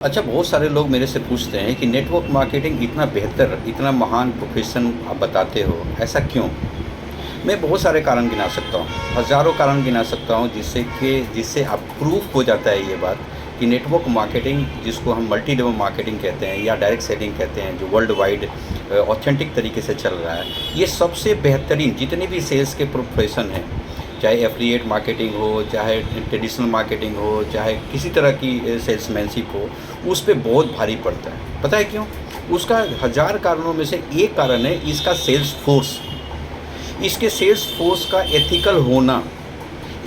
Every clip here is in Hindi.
अच्छा, बहुत सारे लोग मेरे से पूछते हैं कि नेटवर्क मार्केटिंग इतना बेहतर, इतना महान प्रोफ़ेशन आप बताते हो, ऐसा क्यों? मैं बहुत सारे कारण गिना सकता हूँ, हज़ारों कारण गिना सकता हूँ जिससे आप प्रूफ़ हो जाता है ये बात कि नेटवर्क मार्केटिंग जिसको हम मल्टी लेवल मार्केटिंग कहते हैं या डायरेक्ट सेलिंग कहते हैं, जो वर्ल्ड वाइड ऑथेंटिक तरीके से चल रहा है, ये सबसे बेहतरीन जितने भी सेल्स के प्रोफ़ेशन हैं, चाहे एफ़िलिएट मार्केटिंग हो, चाहे ट्रेडिशनल मार्केटिंग हो, चाहे किसी तरह की सेल्समैनशिप हो, उस पे बहुत भारी पड़ता है। पता है क्यों? उसका हज़ार कारणों में से एक कारण है इसका सेल्स फ़ोर्स। इसके सेल्स फ़ोर्स का एथिकल होना,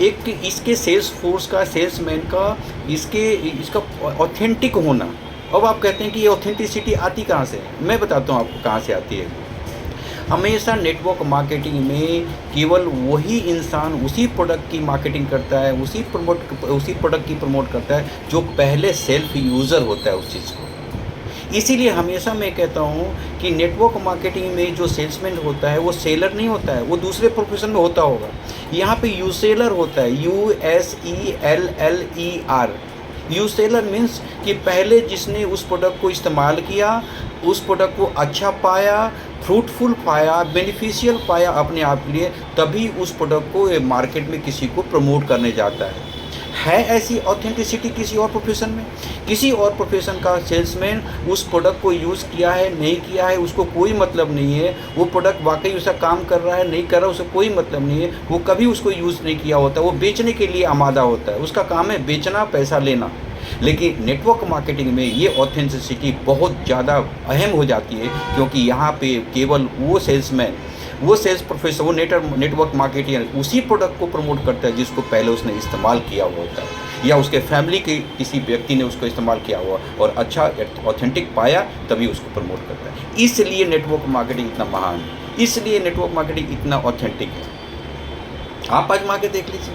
एक इसके सेल्स फ़ोर्स का, सेल्समैन का, इसका ऑथेंटिक होना। अब आप कहते हैं कि ये ऑथेंटिसिटी आती कहाँ से है? मैं बताता हूँ आपको कहाँ से आती है। हमेशा नेटवर्क मार्केटिंग में केवल वही इंसान उसी प्रोडक्ट की मार्केटिंग करता है, उसी प्रोडक्ट की प्रमोट करता है जो पहले सेल्फ यूज़र होता है उस चीज़ को। इसीलिए हमेशा मैं कहता हूँ कि नेटवर्क मार्केटिंग में जो सेल्समैन होता है वो सेलर नहीं होता है, वो दूसरे प्रोफेशन में होता होगा। यहाँ पे यू सेलर होता है, USELLER। यू सेलर मीन्स कि पहले जिसने उस प्रोडक्ट को इस्तेमाल किया, उस प्रोडक्ट को अच्छा पाया, फ्रूटफुल पाया, बेनिफिशियल पाया अपने आप के लिए, तभी उस प्रोडक्ट को मार्केट में किसी को प्रमोट करने जाता है। ऐसी ऑथेंटिसिटी किसी और प्रोफेशन में? किसी और प्रोफेशन का सेल्समैन उस प्रोडक्ट को यूज़ किया है, नहीं किया है, उसको कोई मतलब नहीं है। वो प्रोडक्ट वाकई उसका काम कर रहा है, नहीं कर रहा, उसे कोई मतलब नहीं है। वो कभी उसको यूज़ नहीं किया होता, वो बेचने के लिए आमादा होता है। उसका काम है बेचना, पैसा लेना। लेकिन नेटवर्क मार्केटिंग में ये ऑथेंटिसिटी बहुत ज़्यादा अहम हो जाती है, क्योंकि यहाँ पे केवल वो सेल्समैन, वो सेल्स प्रोफेसर, वो नेटवर्क मार्केटिंग उसी प्रोडक्ट को प्रमोट करता है जिसको पहले उसने इस्तेमाल किया हुआ होता है, या उसके फैमिली के किसी व्यक्ति ने उसको इस्तेमाल किया हुआ और अच्छा ऑथेंटिक पाया, तभी उसको प्रमोट करता है। इसलिए नेटवर्क मार्केटिंग इतना महान है, इसलिए नेटवर्क मार्केटिंग इतना ऑथेंटिक है। आप आजमा के देख लीजिए।